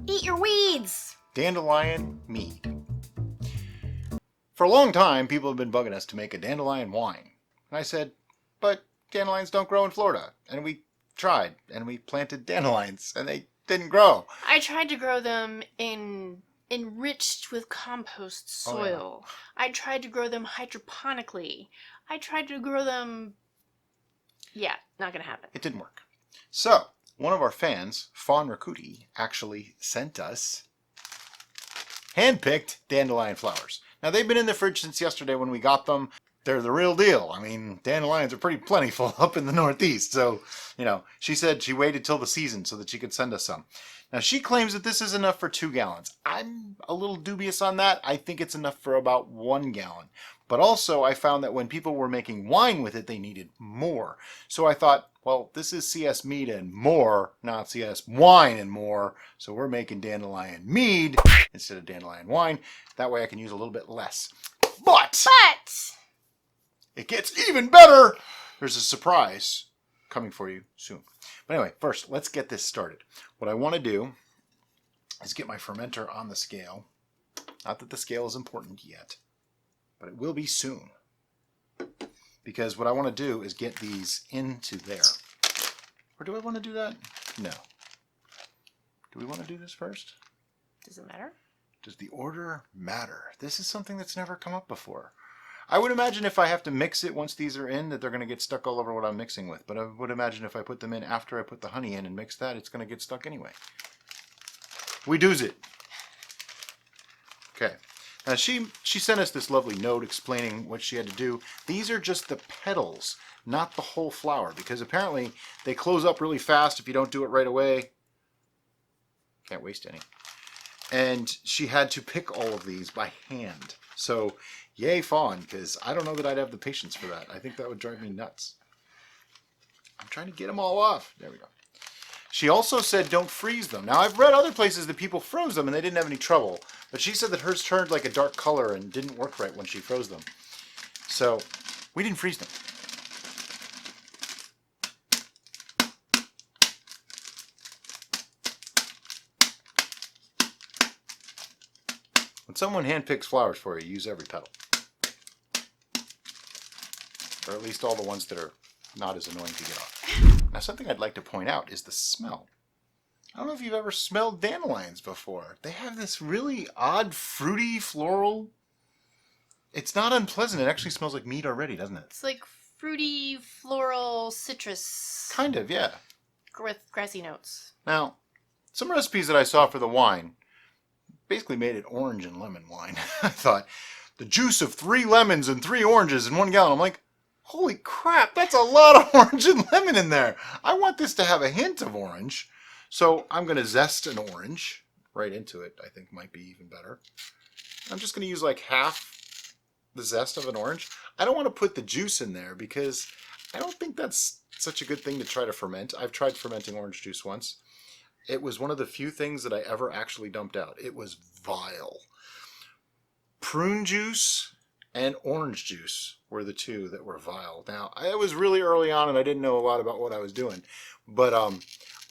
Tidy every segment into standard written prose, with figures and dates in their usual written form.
Eat your weeds! Dandelion Mead. For a long time, people have been bugging us to make a dandelion wine. And I said, but dandelions don't grow in Florida. And we tried, and we planted dandelions, and they didn't grow. I tried to grow them enriched with compost soil. Oh, I tried to grow them hydroponically. I tried to grow them... Yeah, not gonna happen. It didn't work. So, one of our fans, Fawn, actually sent us hand-picked dandelion flowers. Now, they've been in the fridge since yesterday when we got them. They're the real deal. I mean, dandelions are pretty plentiful up in the Northeast. So, she said she waited till the season so that she could send us some. Now, she claims that this is enough for 2 gallons. I'm a little dubious on that. I think it's enough for about 1 gallon. But also, I found that when people were making wine with it, they needed more. So I thought, well, this is CS Mead and more, not CS Wine and more. So we're making Dandelion Mead instead of Dandelion Wine. That way I can use a little bit less. But it gets even better. There's a surprise coming for you soon. But anyway, first, let's get this started. What I want to do is get my fermenter on the scale. Not that the scale is important yet, but it will be soon. Because what I want to do is get these into there. Or do I want to do that? No. Do we want to do this first? Does it matter? Does the order matter? This is something that's never come up before. I would imagine if I have to mix it once these are in, that they're going to get stuck all over what I'm mixing with. But I would imagine if I put them in after I put the honey in and mix that, it's going to get stuck anyway. We do's it. Okay. Now she sent us this lovely note explaining what she had to do. These are just the petals, not the whole flower, because apparently they close up really fast if you don't do it right away. Can't waste any. And she had to pick all of these by hand. So, yay Fawn, because I don't know that I'd have the patience for that. I think that would drive me nuts. I'm trying to get them all off. There we go. She also said don't freeze them. Now, I've read other places that people froze them and they didn't have any trouble. But she said that hers turned like a dark color and didn't work right when she froze them. So, we didn't freeze them. When someone handpicks flowers for you, use every petal. Or at least all the ones that are not as annoying to get off. Now, something I'd like to point out is the smell. I don't know if you've ever smelled dandelions before. They have this really odd, fruity, floral... It's not unpleasant. It actually smells like mead already, doesn't it? It's like fruity, floral, citrus. Kind of, yeah. With grassy notes. Now, some recipes that I saw for the wine basically made it orange and lemon wine. I thought, the juice of 3 lemons and 3 oranges in 1 gallon. I'm like, holy crap, that's a lot of orange and lemon in there. I want this to have a hint of orange. So I'm going to zest an orange right into it. I think might be even better. I'm just going to use like half the zest of an orange. I don't want to put the juice in there because I don't think that's such a good thing to try to ferment. I've tried fermenting orange juice once. It was one of the few things that I ever actually dumped out. It was vile. Prune juice and orange juice were the 2 that were vile. Now, I was really early on and I didn't know a lot about what I was doing. But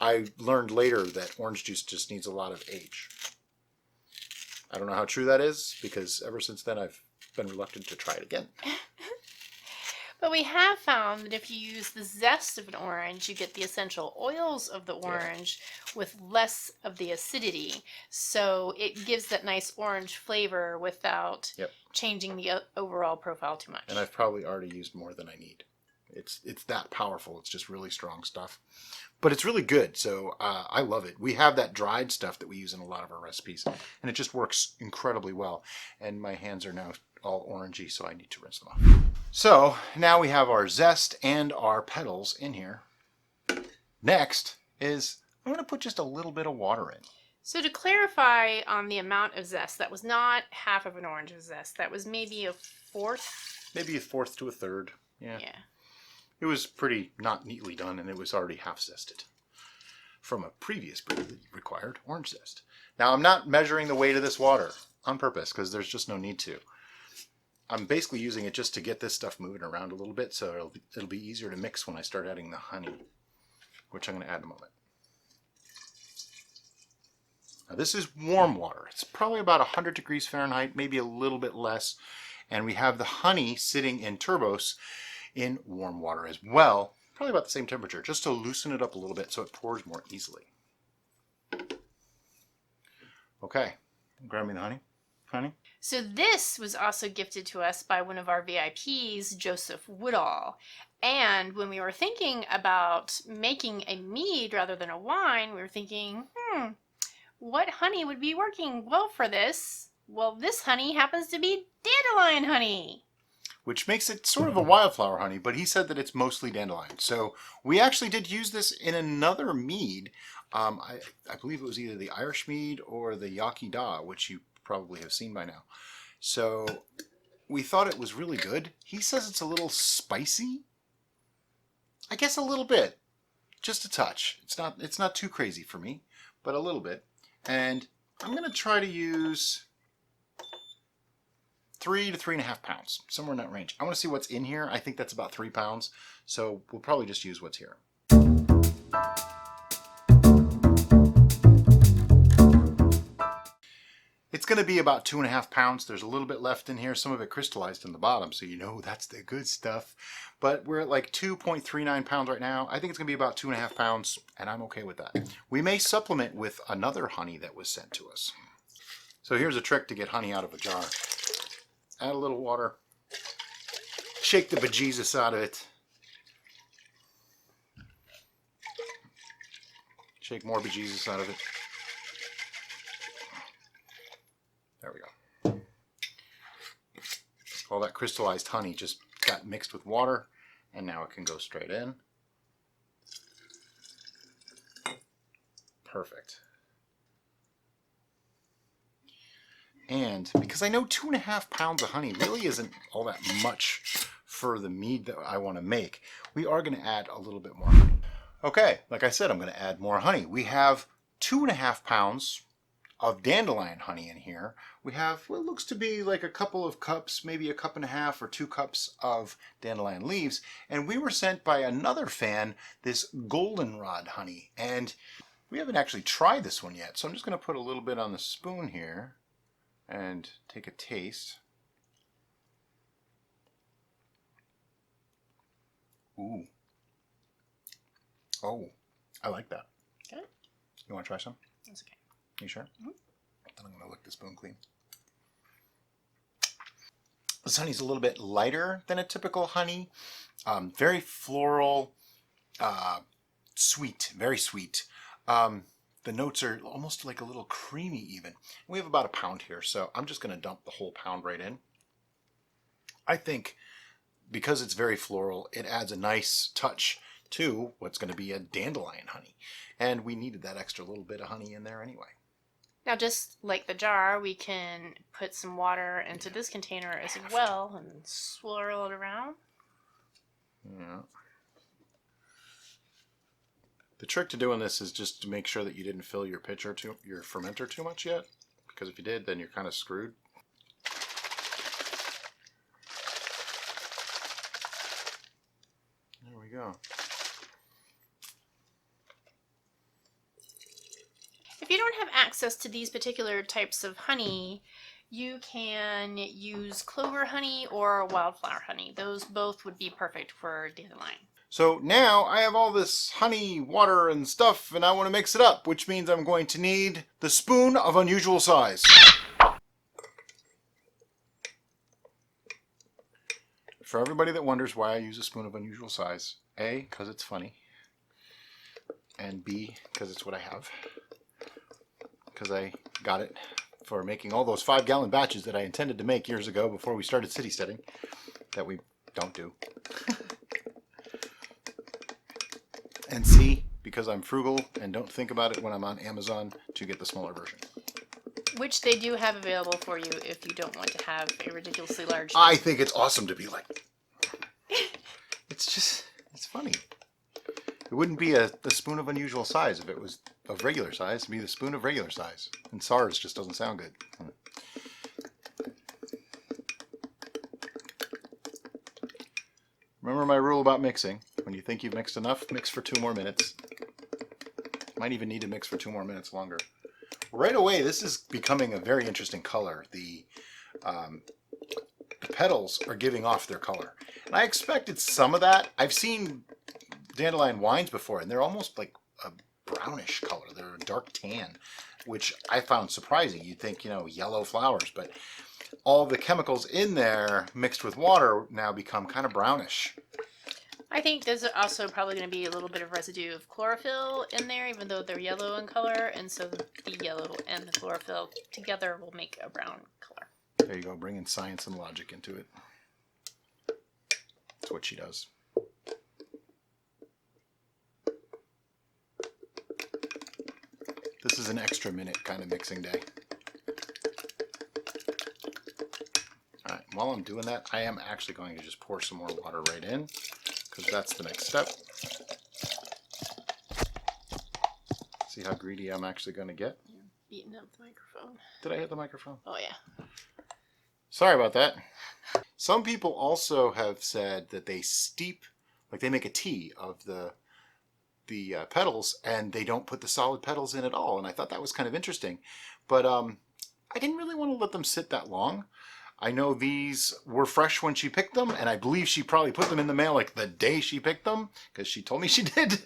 I learned later that orange juice just needs a lot of age. I don't know how true that is because ever since then I've been reluctant to try it again. But we have found that if you use the zest of an orange, you get the essential oils of the orange with less of the acidity. So it gives that nice orange flavor without changing the overall profile too much. And I've probably already used more than I need. It's that powerful. It's just really strong stuff. But it's really good, so I love it. We have that dried stuff that we use in a lot of our recipes, and it just works incredibly well. And my hands are now all orangey, so I need to rinse them off. So now we have our zest and our petals in here. Next is I'm going to put just a little bit of water in. So to clarify on the amount of zest, that was not half of an orange of zest. That was maybe a 1/4. Maybe a 1/4 to a 1/3. Yeah. It was pretty not neatly done, and it was already half zested from a previous brew that required orange zest. Now, I'm not measuring the weight of this water on purpose because there's just no need to. I'm basically using it just to get this stuff moving around a little bit so it'll be easier to mix when I start adding the honey, which I'm going to add in a moment. Now, this is warm water. It's probably about 100 degrees Fahrenheit, maybe a little bit less. And we have the honey sitting in turbos in warm water as well, probably about the same temperature, just to loosen it up a little bit so it pours more easily. Okay, grab me the honey. Honey. So this was also gifted to us by one of our VIPs, Joseph Woodall. And when we were thinking about making a mead rather than a wine, we were thinking, what honey would be working well for this? Well, this honey happens to be dandelion honey. Which makes it sort of a wildflower honey, but he said that it's mostly dandelion. So we actually did use this in another mead. I believe it was either the Irish mead or the Yaki Da, which you probably have seen by now. So we thought it was really good. He says it's a little spicy. I guess a little bit, just a touch. It's not too crazy for me, but a little bit. And I'm going to try to use 3 to 3.5 pounds, somewhere in that range. I want to see what's in here. I think that's about 3 pounds, so we'll probably just use what's here. It's going to be about 2.5 pounds. There's a little bit left in here. Some of it crystallized in the bottom, so you know that's the good stuff. But we're at like 2.39 pounds right now. I think it's going to be about 2.5 pounds, and I'm okay with that. We may supplement with another honey that was sent to us. So here's a trick to get honey out of a jar. Add a little water. Shake the bejesus out of it. Shake more bejesus out of it. There we go. All that crystallized honey just got mixed with water, and now it can go straight in. Perfect. And because I know 2.5 pounds of honey really isn't all that much for the mead that I want to make, we are going to add a little bit more honey. Okay, like I said, I'm going to add more honey. We have 2.5 pounds of dandelion honey in here. We have what looks to be like a couple of cups, maybe 1.5 cups or 2 cups of dandelion leaves. And we were sent by another fan this goldenrod honey. And we haven't actually tried this one yet, so I'm just going to put a little bit on the spoon here and take a taste. Ooh. Oh, I like that. Okay. You want to try some? That's okay. You sure? Mm-hmm. Then I'm going to lick the spoon clean. This honey's a little bit lighter than a typical honey. Very floral, sweet, very sweet. The notes are almost like a little creamy even. We have about 1 pound here, so I'm just going to dump the whole pound right in. I think because it's very floral, it adds a nice touch to what's going to be a dandelion honey. And we needed that extra little bit of honey in there anyway. Now, just like the jar, we can put some water into this container as well and swirl it around. Yeah. The trick to doing this is just to make sure that you didn't fill your pitcher your fermenter too much yet, because if you did, then you're kind of screwed. There we go. If you don't have access to these particular types of honey, you can use clover honey or wildflower honey. Those both would be perfect for dandelion. So now I have all this honey, water, and stuff, and I want to mix it up, which means I'm going to need the spoon of unusual size. For everybody that wonders why I use a spoon of unusual size, A, because it's funny, and B, because it's what I have. Because I got it for making all those 5-gallon batches that I intended to make years ago before we started City Steading, that we don't do. And C, because I'm frugal and don't think about it when I'm on Amazon to get the smaller version. Which they do have available for you if you don't want to have a ridiculously large... I think it's awesome to be like... It's funny. It wouldn't be a spoon of unusual size if it was of regular size. It'd be the spoon of regular size. And SARS just doesn't sound good. Remember my rule about mixing. When you think you've mixed enough, mix for 2 more minutes. Might even need to mix for 2 more minutes longer. right away, this is becoming a very interesting color. The petals are giving off their color. And I expected some of that. I've seen dandelion wines before, and they're almost like a brownish color. They're a dark tan, which I found surprising. You'd think, you know, yellow flowers, but all the chemicals in there mixed with water now become kind of brownish. I think there's also probably going to be a little bit of residue of chlorophyll in there, even though they're yellow in color, and so the yellow and the chlorophyll together will make a brown color. There you go, bringing science and logic into it. That's what she does. This is an extra minute kind of mixing day. All right, while I'm doing that, I am actually going to just pour some more water right in, because that's the next step. See how greedy I'm actually going to get? You're beating up the microphone. Did I hit the microphone? Oh, yeah. Sorry about that. Some people also have said that they steep, like they make a tea of the petals, and they don't put the solid petals in at all. And I thought that was kind of interesting. But I didn't really want to let them sit that long. I know these were fresh when she picked them, and I believe she probably put them in the mail like the day she picked them, because she told me she did.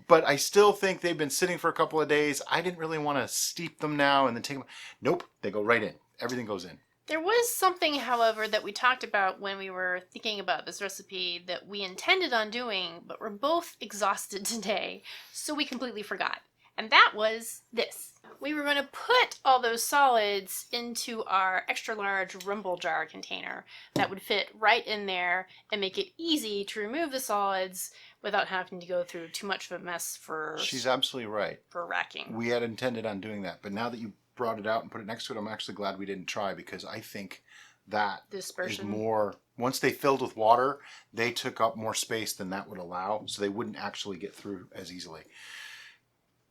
But I still think they've been sitting for a couple of days. I didn't really want to steep them now and then take them. Nope, they go right in. Everything goes in. There was something, however, that we talked about when we were thinking about this recipe that we intended on doing, but we're both exhausted today, so we completely forgot. And that was this. We were going to put all those solids into our extra large rumble jar container that would fit right in there and make it easy to remove the solids without having to go through too much of a mess for... She's absolutely right. ...for racking. We had intended on doing that, but now that you brought it out and put it next to it, I'm actually glad we didn't try, because I think that dispersion is more... Once they filled with water, they took up more space than that would allow, so they wouldn't actually get through as easily.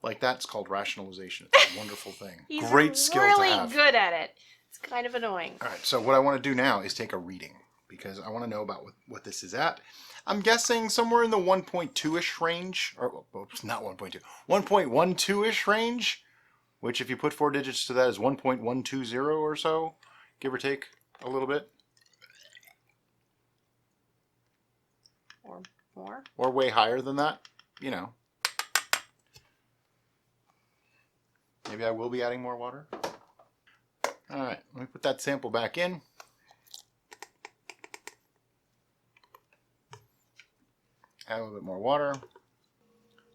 Like that, it's called rationalization. It's a wonderful thing. He's Great skill really to have. good at it. It's kind of annoying. All right, so what I want to do now is take a reading, because I want to know about what this is at. I'm guessing somewhere in the 1.2-ish range, or well, not 1.2, 1.12-ish range, which if you put 4 digits to that is 1.120 or so, give or take a little bit. Or more. Or way higher than that, you know. Maybe I will be adding more water. All right, let me put that sample back in. Add a little bit more water.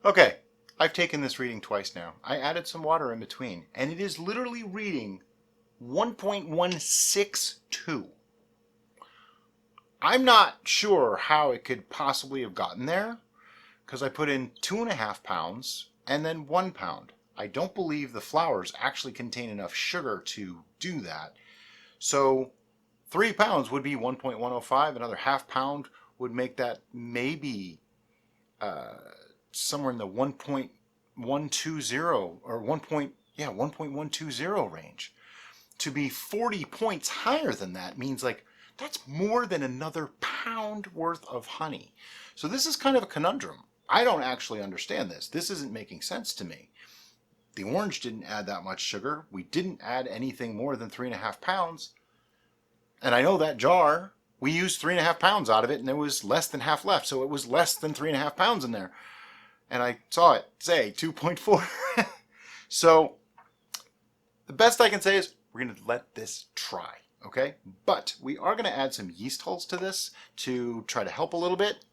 Okay, I've taken this reading twice now. I added some water in between, and it is literally reading 1.162. I'm not sure how it could possibly have gotten there, because I put in 2.5 pounds and then 1 pound. I don't believe the flowers actually contain enough sugar to do that. So 3 pounds would be 1.105. Another half pound would make that maybe somewhere in the 1.120 or 1.120 range. To be 40 points higher than that means like that's more than another pound worth of honey. So this is kind of a conundrum. I don't actually understand this. This isn't making sense to me. The orange didn't add that much sugar. We didn't add anything more than 3.5 pounds. And I know that jar, we used 3.5 pounds out of it, and there was less than half left. So it was less than 3.5 pounds in there. And I saw it say 2.4. So the best I can say is we're going to let this try, okay? But we are going to add some yeast hulls to this to try to help a little bit.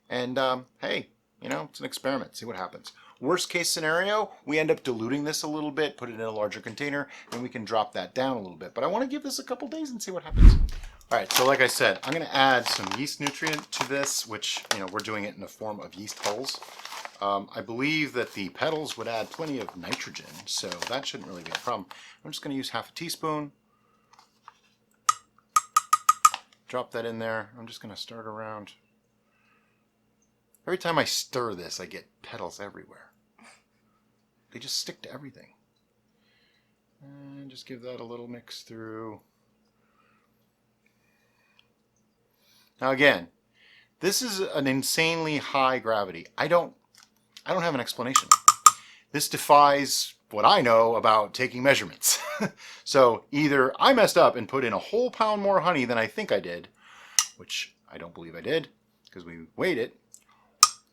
And hey, you know, it's an experiment. See what happens. Worst case scenario, we end up diluting this a little bit, put it in a larger container, and we can drop that down a little bit. But I want to give this a couple days and see what happens. All right, so like I said, I'm going to add some yeast nutrient to this, which, you know, we're doing it in the form of yeast hulls. I believe that the petals would add plenty of nitrogen, so that shouldn't really be a problem. I'm just going to use half a teaspoon. Drop that in there. I'm just going to start around. Every time I stir this, I get petals everywhere. They just stick to everything. And just give that a little mix through. Now again, this is an insanely high gravity. I don't have an explanation. This defies what I know about taking measurements. So either I messed up and put in a whole pound more honey than I think I did, which I don't believe I did because we weighed it,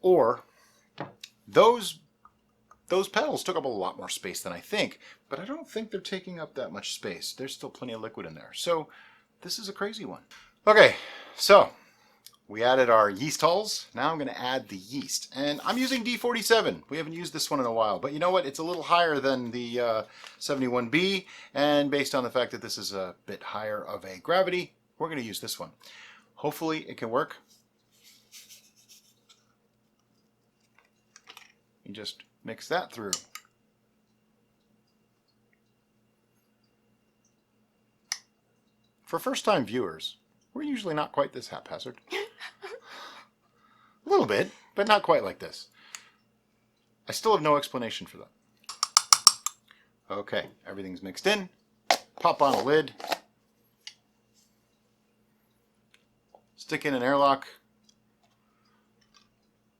or those petals took up a lot more space than I think, but I don't think they're taking up that much space. There's still plenty of liquid in there. So this is a crazy one. Okay, so we added our yeast hulls. Now I'm going to add the yeast. And I'm using D47. We haven't used this one in a while. But you know what? It's a little higher than the 71B. And based on the fact that this is a bit higher of a gravity, we're going to use this one. Hopefully it can work. You just mix that through. For first-time viewers, we're usually not quite this haphazard. A little bit, but not quite like this. I still have no explanation for that. Okay, everything's mixed in. Pop on a lid. Stick in an airlock.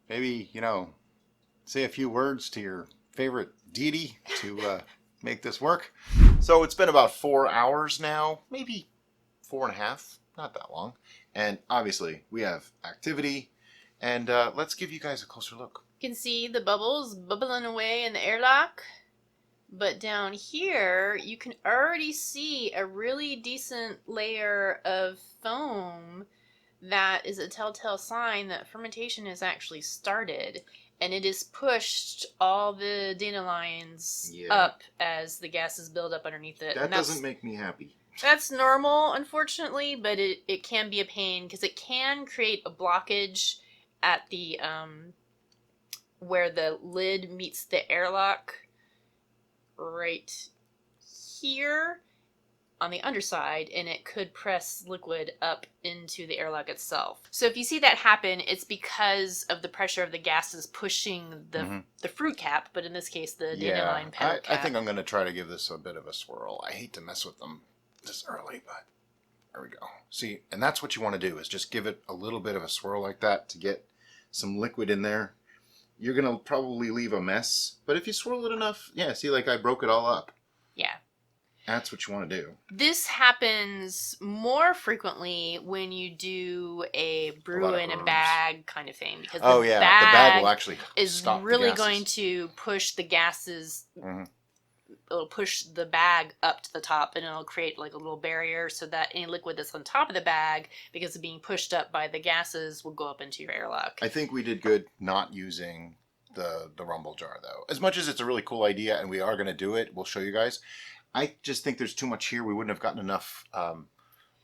Maybe, say a few words to your favorite deity to make this work. So it's been about 4 hours now, maybe 4.5, not that long. And obviously we have activity. And let's give you guys a closer look. You can see the bubbles bubbling away in the airlock. But down here, you can already see a really decent layer of foam that is a telltale sign that fermentation has actually started. And it has pushed all the dandelions up as the gases build up underneath it. That doesn't make me happy. That's normal, unfortunately, but it can be a pain because it can create a blockage at the where the lid meets the airlock right here on the underside, and it could press liquid up into the airlock itself. So if you see that happen, it's because of the pressure of the gases pushing the fruit cap, but in this case the dandelion petal cap. I think I'm going to try to give this a bit of a swirl. I hate to mess with them this early, but there we go. See, and that's what you want to do, is just give it a little bit of a swirl like that to get some liquid in there. You're going to probably leave a mess, but if you swirl it enough, see, like I broke it all up. Yeah. That's what you want to do. This happens more frequently when you do a brew in a bag kind of thing, because the bag will actually is really going to push the gases. It'll push the bag up to the top, and it'll create like a little barrier so that any liquid that's on top of the bag, because of being pushed up by the gases, will go up into your airlock. I think we did good not using the rumble jar, though. As much as it's a really cool idea and we are going to do it, we'll show you guys. I just think there's too much here. We wouldn't have gotten enough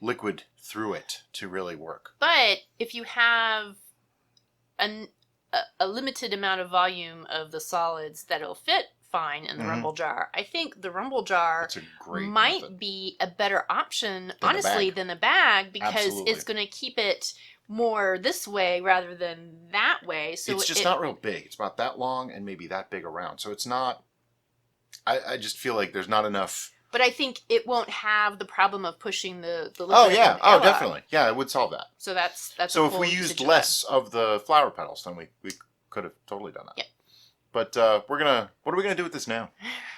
liquid through it to really work. But if you have a limited amount of volume of the solids, that'll fit fine in the rumble jar. I think the rumble jar might be a better option, honestly, than the bag, because it's going to keep it more this way rather than that way. So it's just not real big. It's about that long and maybe that big around. So it's not... I just feel like there's not enough. But I think it won't have the problem of pushing the liquid. Oh yeah, definitely. Yeah, it would solve that. So that's so if we used less of the flower petals, then we could have totally done that. Yep. But what are we gonna do with this now?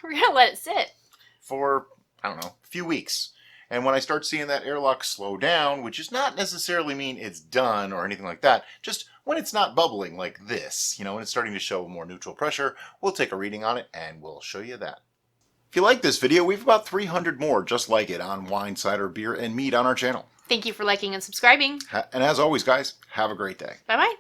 We're gonna let it sit for, I don't know, a few weeks. And when I start seeing that airlock slow down, which does not necessarily mean it's done or anything like that, just when it's not bubbling like this, when it's starting to show more neutral pressure, we'll take a reading on it and we'll show you that. If you like this video, we've about 300 more just like it on wine, cider, beer, and mead on our channel. Thank you for liking and subscribing. And as always, guys, have a great day. Bye-bye.